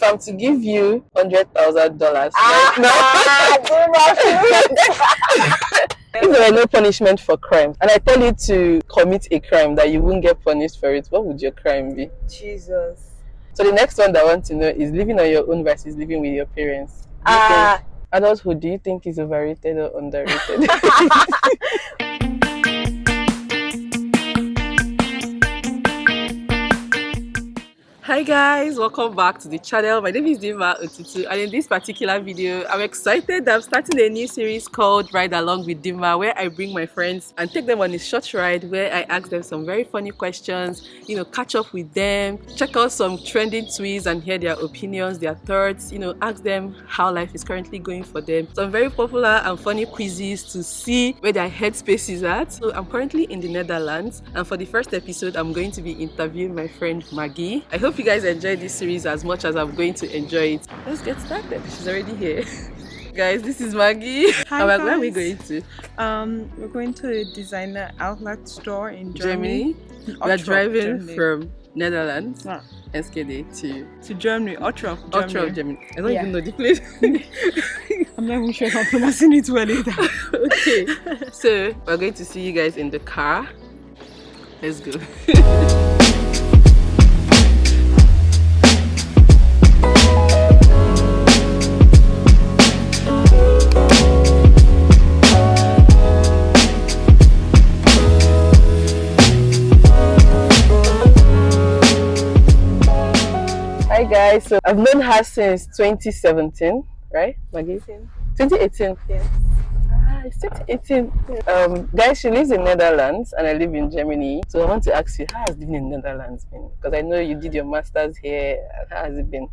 I'm to give you $100,000 right now, if there were no punishment for crime, and I tell you to commit a crime that you won't get punished for it, what would your crime be? Jesus. So the next one that I want to know is living on your own versus living with your parents. Adulthood, do you think is overrated or underrated? Hi guys, welcome back to the channel. My name is Dinma, and in this particular video, I'm excited that I'm starting a new series called Ride Along with Dinma, where I bring my friends and take them on a short ride where I ask them some very funny questions, catch up with them, check out some trending tweets and hear their opinions, their thoughts, ask them how life is currently going for them. Some very popular and funny quizzes to see where their headspace is at. So I'm currently in the Netherlands, and for the first episode, I'm going to be interviewing my friend Maggie. I hope you guys enjoy this series as much as I'm going to enjoy it. Let's get started. She's already here. Guys, this is Maggie. Hi, Where are we going to? We're going to a designer outlet store in Germany. We're driving from Netherlands, Enschede to Germany, Ottrop, Germany. I don't even know the place. I'm not even sure if I'm pronouncing it well either. Okay, so we're going to see you guys in the car. Let's go. Hi guys, so I've known her since 2017, right, Maggie? 2018. Yes. It's 2018. Guys, she lives in Netherlands and I live in Germany. So I want to ask you, how has living in Netherlands been? Because I know you did your masters here. How has it been?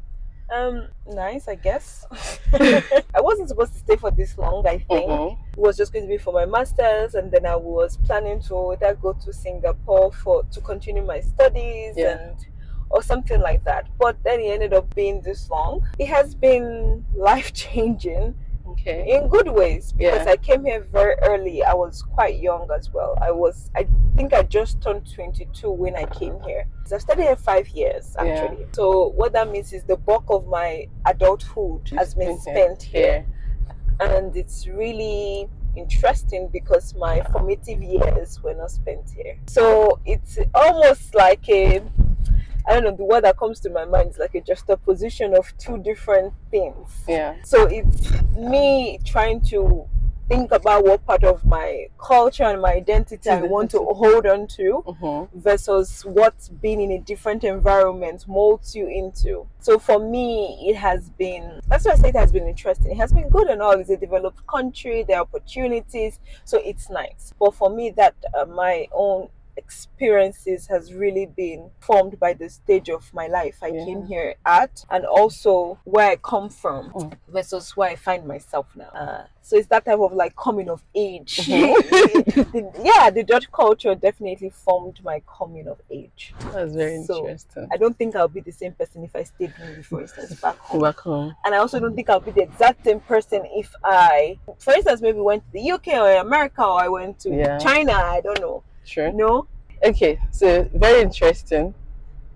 Nice, I guess. I wasn't supposed to stay for this long, I think. It was just going to be for my masters, and then I was planning to either go to Singapore to continue my studies or something like that. But then it ended up being this long. It has been life-changing. Okay. In good ways, because I came here very early. I was quite young as well. I think I just turned 22 when I came here. So I've studied here 5 years actually. So what that means is the bulk of my adulthood has been spent here. And it's really interesting because my formative years were not spent here. So it's almost like I don't know, the word that comes to my mind is like a juxtaposition of two different things. Yeah. So it's me trying to think about what part of my culture and my identity I want to hold on to versus what being in a different environment molds you into. So for me, that's why I say it has been interesting. It has been good and all. It's a developed country, there are opportunities, so it's nice. But for me, that my own experiences has really been formed by the stage of my life I came here at, and also where I come from versus where I find myself now. So it's that type of like coming of age. The Dutch culture definitely formed my coming of age. That's very interesting. I don't think I'll be the same person if I stayed maybe, for instance, back home. And I also don't think I'll be the exact same person if I, for instance, maybe went to the UK or America, or I went to China. I don't know. Sure. No? Okay, so very interesting.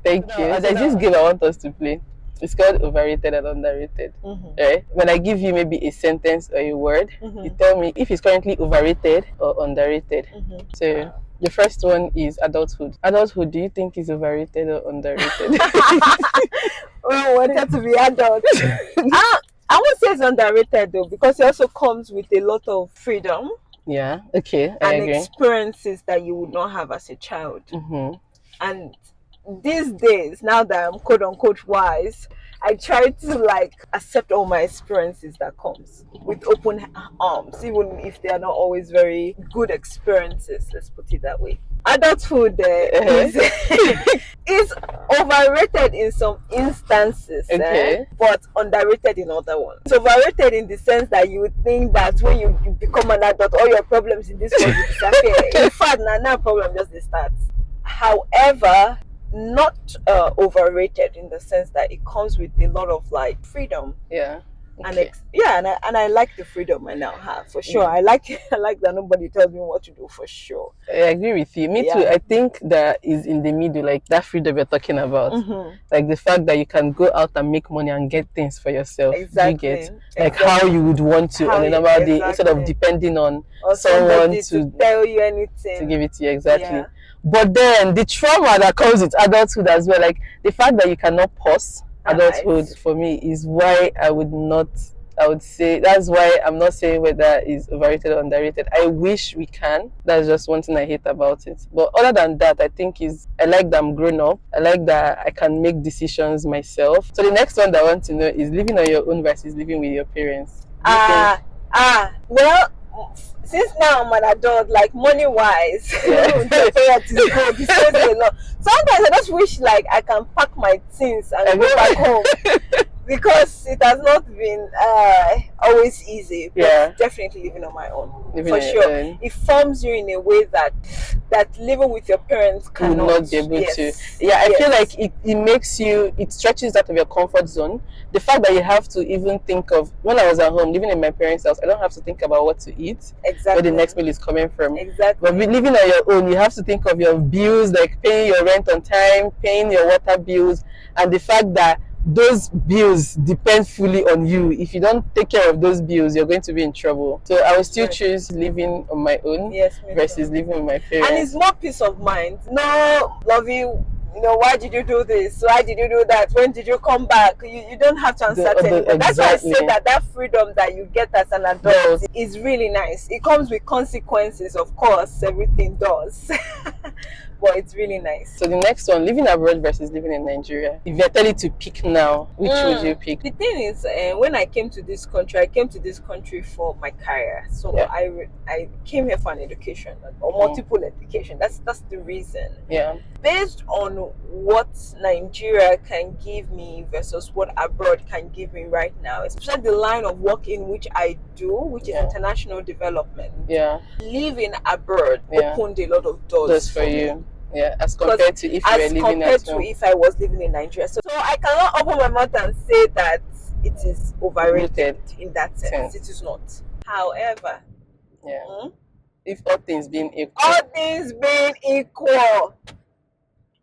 Thank you. There's this game I want us to play. It's called overrated and underrated. Right? When I give you maybe a sentence or a word, you tell me if it's currently overrated or underrated. So the first one is adulthood. Adulthood, do you think is overrated or underrated? Well, I wanted to be adult. I would say it's underrated though, because it also comes with a lot of freedom. Yeah, okay, I agree. Experiences that you would not have as a child. And these days, now that I'm quote unquote wise, I try to like accept all my experiences that comes with open arms, even if they are not always very good experiences. Let's put it that way. Adulthood is overrated in some instances, but underrated in other ones. It's overrated in the sense that you would think that when you become an adult, all your problems in this world will disappear. In fact, now problem just starts. However, not overrated in the sense that it comes with a lot of like freedom. Okay. And I like the freedom I now have for sure. I like I like that nobody tells me what to do for sure. I agree with you. Me too. Yeah. I think that is in the middle, like that freedom you're talking about. Like the fact that you can go out and make money and get things for yourself. Do you get Exactly. like how you would want to on a normal day instead of Exactly. depending on Or someone somebody to tell you anything. to give it to you exactly. Yeah. But then the trauma that comes with adulthood as well, like the fact that you cannot pause adulthood for me is why I would say that's why I'm not saying whether it's overrated or underrated. I wish we can. That's just one thing I hate about it. But other than that, I think is I like that I'm grown up. I like that I can make decisions myself. So the next one that I want to know is living on your own versus living with your parents. Well, since now I'm an adult, like money wise, the parents is good. It saves me a lot. Sometimes I just wish like I can pack my things and go back home. Because it has not been always easy, but definitely living on my own for sure. It forms you in a way that living with your parents cannot not be able to. Yeah, I feel like it makes you, it stretches out of your comfort zone. The fact that you have to even think of, when I was at home living in my parents' house, I don't have to think about what to eat, where the next meal is coming from. But living on your own, you have to think of your bills, like paying your rent on time, paying your water bills, and the fact that those bills depend fully on you. If you don't take care of those bills, you're going to be in trouble. So I will still choose living on my own versus living with my parents. And it's more peace of mind. No, love you. You know, why did you do this? Why did you do that? When did you come back? You don't have to answer anybody. That's why I say that freedom that you get as an adult is really nice. It comes with consequences, of course. Everything does. But it's really nice. So the next one, living abroad versus living in Nigeria. If you're telling to pick now, which would you pick? The thing is, when I came to this country, I came to this country for my career. So I came here for an education or multiple education. That's the reason. Yeah. Based on what Nigeria can give me versus what abroad can give me right now, especially the line of work in which I do, which is international development. Yeah. Living abroad opened a lot of doors for you. Yeah, as compared to if you were living at home. If I was living in Nigeria. So I cannot open my mouth and say that it is overrated in that sense. It is not. However, if all things being equal.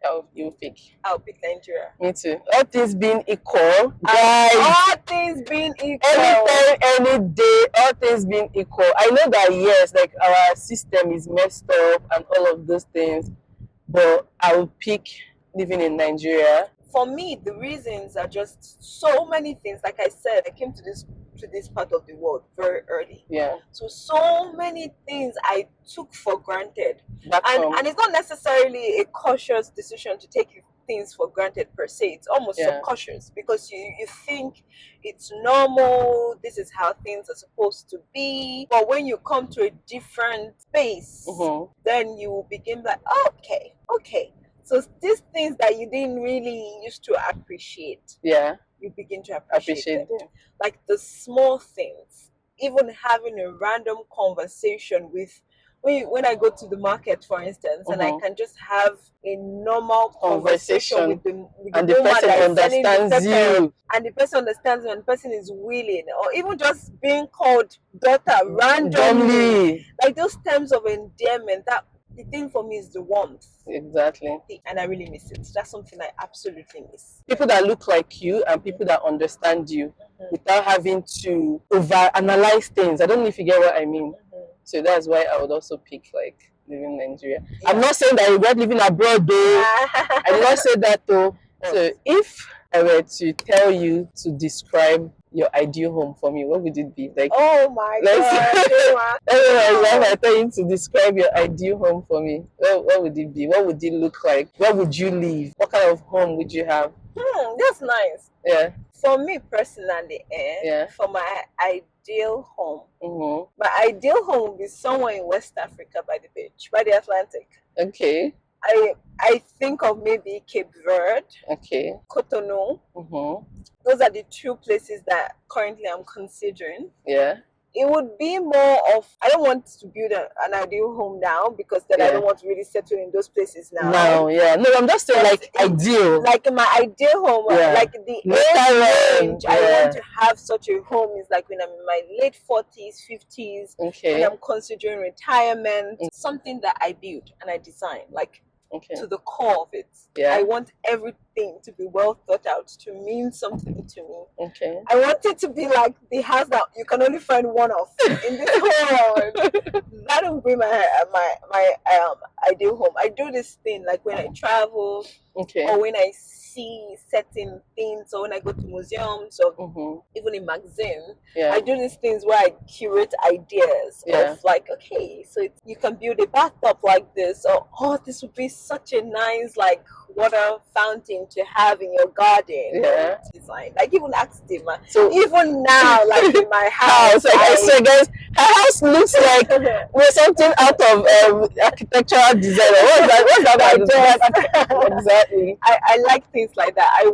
I'll pick Nigeria. Me too. All things being equal, guys. All things being equal. Anytime, any day, all things being equal. I know that yes, like our system is messed up and all of those things, but I will pick living in Nigeria. For me, the reasons are just so many things. Like I said, I came to this part of the world very early. Yeah. So many things I took for granted. And it's not necessarily a cautious decision to take things for granted per se. It's almost subconscious because you think it's normal, this is how things are supposed to be. But when you come to a different space, then you will begin like, okay. So these things that you didn't really used to appreciate, you begin to appreciate them. Like the small things, even having a random conversation with, when I go to the market, for instance, and I can just have a normal conversation with the person understands you, and the person understands you, and the person is willing, or even just being called daughter randomly, like those terms of endearment. That the thing for me is the warmth. Exactly. And I really miss it. That's something I absolutely miss. People that look like you and people that understand you without having to over-analyze things. I don't know if you get what I mean. So that's why I would also pick like living in Nigeria. I'm not saying that I regret living abroad though. I did not say that though. So if I were to tell you to describe your ideal home for me, what would it be? Like, oh my god. If I tell you to describe your ideal home for me, what would it be? What would it look like? Where would you live? What kind of home would you have? That's nice. Yeah. For me personally, for my ideal home, my ideal home would be somewhere in West Africa by the beach, by the Atlantic. Okay. I think of maybe Cape Verde, Cotonou. Those are the two places that currently I'm considering. Yeah. it would be more of, I don't want to build an ideal home now, because then I Yeah. don't want to really settle in those places now. No, yeah. No, I'm just saying But like ideal. Like my ideal home, Yeah. like the age Later range on, I yeah. want to have such a home is like when I'm in my late 40s, 50s, Okay. and I'm considering retirement. Something that I build and I design, like to the core of it. Yeah. I want everything to be well thought out, to mean something to me. Okay. I want it to be like the house that you can only find one of in this whole world. That will be my ideal home. I do this thing like when I travel, Okay. or when I see certain things, or when I go to museums, or even in magazine. Yeah. I do these things where I curate ideas of like, okay, so you can build a bathtub like this, or oh, this would be such a nice like water fountain to have in your garden. Yeah. Design. Like even ask Dinma. So even now, like in my house, like I say, guys, her house looks like we're something out of architectural design. What's that? Exactly. I like things like that. I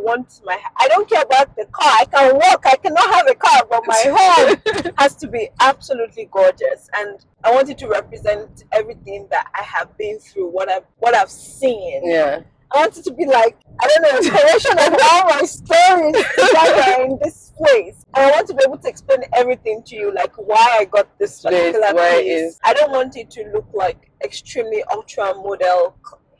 don't care about the car. I can walk. I cannot have a car, but my home has to be absolutely gorgeous, and I want it to represent everything that I have been through, what I've seen. Yeah. I want it to be like, I don't know, inspiration of all my stories together in this place. And I want to be able to explain everything to you, like why I got this particular place. I don't want it to look like extremely ultra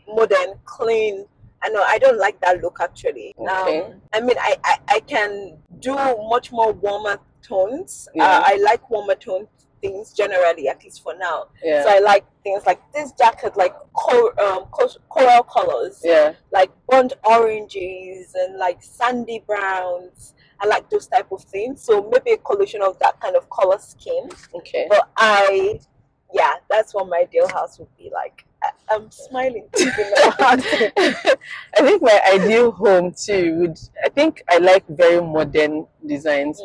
modern, clean. I don't like that look actually. Okay. I mean, I can do much more warmer tones. Yeah. I like warmer tones things generally, at least for now. Yeah. So I like things like this jacket, like coral colors, like burnt oranges and like sandy browns. I like those type of things. So maybe a collection of that kind of color scheme. Okay. But that's what my ideal house would be like. I'm smiling thinking about it. I think my ideal home too I think I like very modern designs.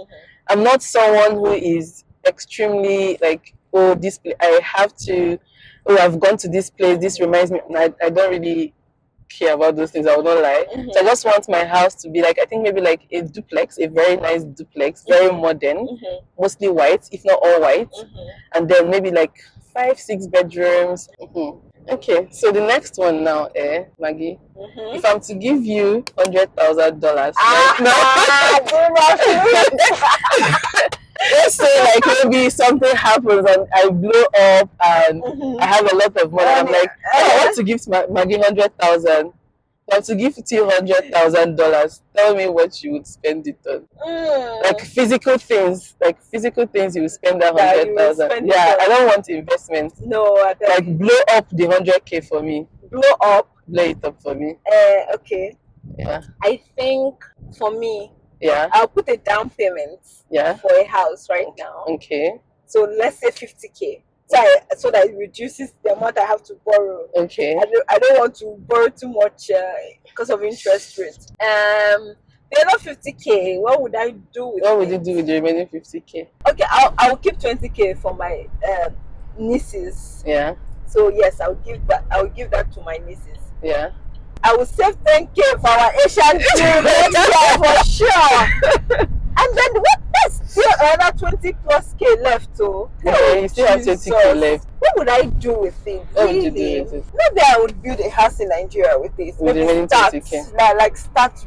I'm not someone who is extremely like, oh, this place I have to, oh, I've gone to this place, this reminds me. I don't really care about those things, I will not lie. So I just want my house to be like, I think maybe like a duplex, a very nice duplex, very modern, mostly white, if not all white, and then maybe like 5-6 bedrooms. Okay, so the next one now, Maggie. If I'm to give you $100,000 let's say like maybe something happens and I blow up and I have a lot of money. I'm like, I want to give Maggie 100,000. If I'm to give you $100,000, tell me what you would spend it on. Like physical things you would spend that 100,000. Yeah, I don't want investment. No, like blow up the 100K for me. Blow it up for me. Okay. Yeah. I think for me, yeah, I'll put a down payment for a house right now. Okay. So let's say 50K. So that it reduces the amount I have to borrow. Okay. I don't want to borrow too much because of interest rate. The other 50K, what would I do with What would you do with the remaining 50K? Okay, I'll keep 20K for my nieces. Yeah. So yes, I'll give that to my nieces. Yeah. I will save 10K for our Asian trip for sure. And then there's still another 20 plus K left too. Okay, you still have 20K left. What would I do with it? What would you do with it? Maybe I would build a house in Nigeria with it. With maybe start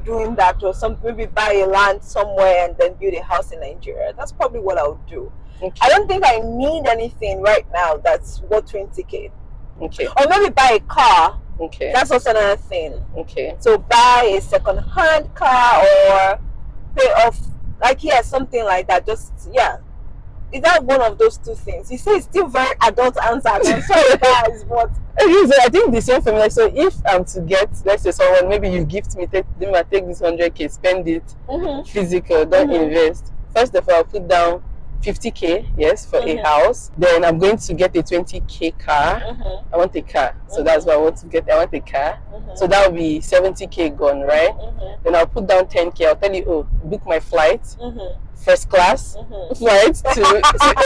doing that, or something. Maybe buy a land somewhere and then build a house in Nigeria. That's probably what I would do. Okay. I don't think I need anything right now that's worth 20K. Okay. Or maybe buy a car. Okay. That's also another thing. Okay. So buy a second-hand car or pay off, something like that. Just is that one of those two things? You say it's still very adult answer. I'm sorry guys, but I think the same for me. Like, so if I'm to get, let's say someone, maybe you gift me, take this 100K, spend it physical, don't invest. First of all, I'll put down 50K, yes, for a house. Then I'm going to get a 20K car. I want a car, so that's what I want to get. I want a car, so that will be 70K gone, right? Then I'll put down 10K. I'll tell you, oh, book my flight, first class flight to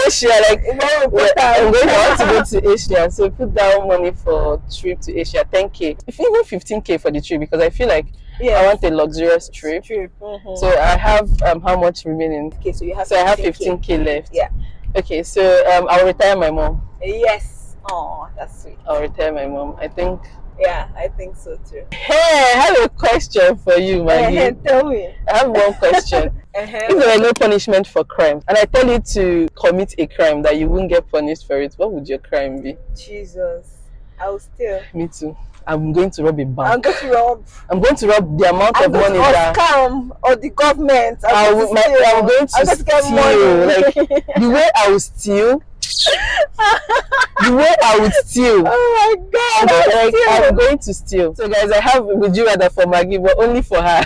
Asia. Like I'm going to go to Asia, so put down money for trip to Asia, 10K, if even 15K for the trip, because I feel like I want a luxurious trip. So I have how much remaining? Okay, so you have. So I have 15K left. Yeah. Okay, so I'll retire my mom. Yes. Oh, that's sweet. I'll retire my mom. I think. Yeah, I think so too. Hey, I have a question for you, Maggie. Tell me. I have one question. If there were no punishment for crime, and I tell you to commit a crime that you won't get punished for it, what would your crime be? Jesus, I'll steal. Me too. I'm going to rob a bank. I'm going to rob. I'm going to rob the amount of money that scam or the government. I'm going to steal. Like the way I will steal. The way I would steal. Oh my God! I'm going to steal. So guys, I have would you rather for Maggie, but only for her.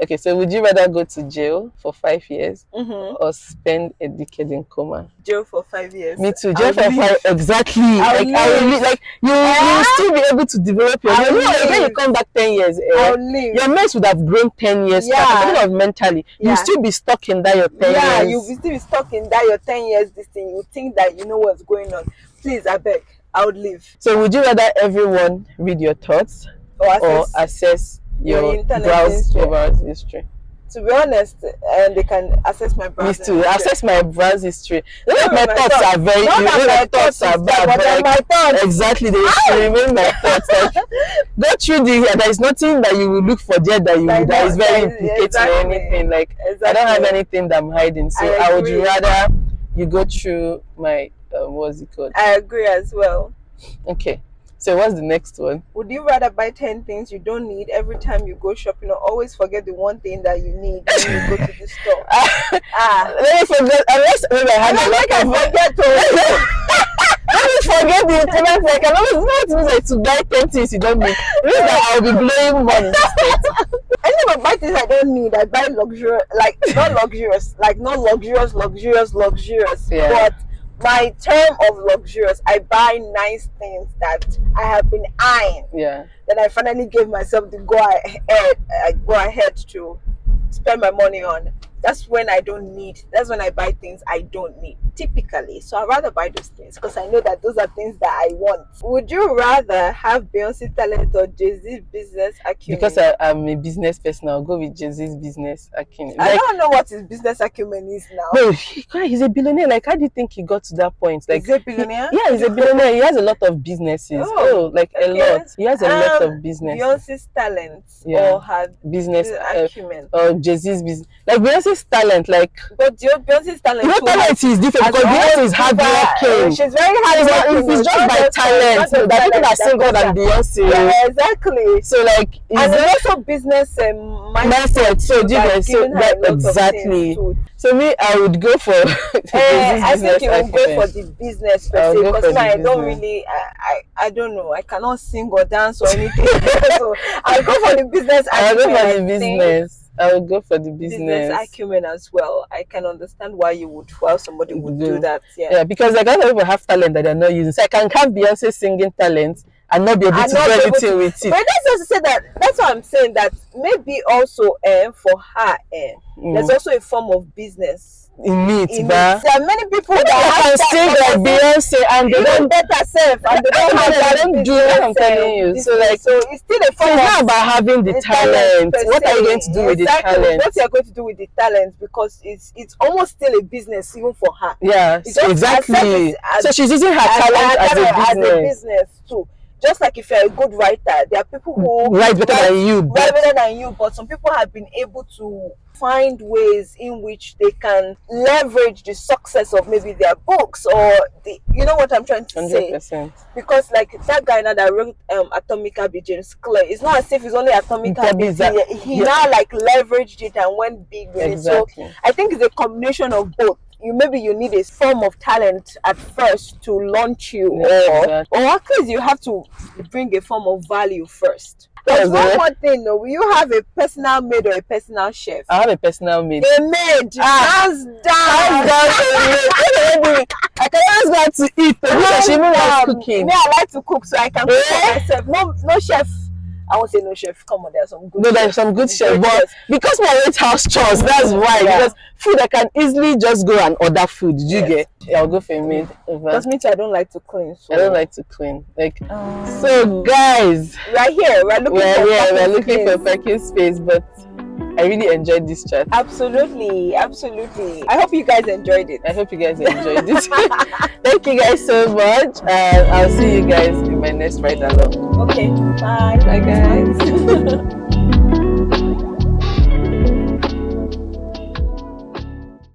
Okay, so would you rather go to jail for 5 years or spend a decade in coma? Jail for 5 years. Me too. Jail for 5 exactly. Like you will still be able to develop your when you come back 10 years. Your mess would have grown 10 years. Yeah. Mentally, you'll still be stuck in that your 10 years. Yeah, you'll still be stuck in that your 10 years. This thing, you think that you know what's going on. Please, I beg, I would leave. So, would you rather everyone read your thoughts or access your browse history? To be honest, they can access my browser. Me too. Access my browser history. My thoughts are very. My thoughts are bad, but my thoughts exactly they remain my thoughts. Like, go through there is nothing that you will look for there that is very implicating or anything. Like I don't have anything that I'm hiding, so I would rather you go through my what's it called? I agree as well. Okay. So what's the next one? Would you rather buy 10 things you don't need every time you go shopping, or always forget the one thing that you need when you go to the store? Let me forget. Unless maybe I had a lot of forget. Let me forget the internet. Like I know it's not like to buy 10 things you don't need. It means that I'll be blowing money instead. I never buy things I don't need. I buy luxurious, like not luxurious, luxurious. Yeah. But my term of luxurious, I buy nice things that I have been eyeing. Yeah. Then I finally gave myself the go ahead to spend my money on. That's when I don't need. That's when I buy things I don't need, typically. So I'd rather buy those things because I know that those are things that I want. Would you rather have Beyonce talent or Jay-Z's business acumen? Because I'm a business person, I'll go with Jay-Z's business acumen. I don't know what his business acumen is now. No, he's a billionaire. Like, how do you think he got to that point? Like, he's a billionaire? He's a billionaire. He has a lot of businesses. A lot. He has a lot of business. Beyonce's talent or her business acumen? Or Jay-Z's business. Like, Beyonce's talent, like, but Beyonce's talent, talent is different because Beyonce is hardworking. She's very hardworking. It's just by talent. So that people that sing God and Beyonce. Yeah, exactly. So like, and there's also business mindset. So exactly. So me, I would go for. I think you would go for the business per se because I don't really. I don't know. I cannot sing or dance or anything. So I'll go for the business. I'll go for the business. I will go for the business acumen as well. I can understand why somebody would do that. Yeah, because like other people have talent that they're not using. So I can have Beyonce singing talent and not be able to do anything with it. But that's also say that. That's what I'm saying. That maybe also for her, there's also a form of business. In it. There are many people that can sing like Beyonce and they don't better self and they don't do what I'm telling you. So it's still a form. It's not about having the talent. What are you going to do with the talent? What you're going to do with the talent, because it's almost still a business even for her. Yeah, exactly. So she's using her talent as a business too. Just like if you're a good writer, there are people who write better than you, but some people have been able to find ways in which they can leverage the success of maybe their books or you know what I'm trying to 100%. say. Because like that guy now that wrote Atomic Habits, James Clear, it's not as if it's only Atomic Habits. He now like leveraged it and went big with it. So I think it's a combination of both. Maybe you need a form of talent at first to launch you, or at least you have to bring a form of value first. There's one more thing though. Will you have a personal maid or a personal chef? I have a personal maid. A maid. Hands down. I can ask her to eat. She even likes cooking. Me, I like to cook, so I can cook for myself. No chef. I won't say no chef. Come on, there's some good. No, there's some good chef, but because my rate house chores, that's why. Yeah. Because food, I can easily just go and order food. Did you get? Yeah, I'll go for a maid. Because me too, I don't like to clean. So. I don't like to clean. Like, so guys, right here, we're looking for parking space, but I really enjoyed this chat. Absolutely, absolutely. I hope you guys enjoyed it. I hope you guys enjoyed it. Thank you guys so much. I'll see you guys in my next ride along. Okay, bye. Bye guys.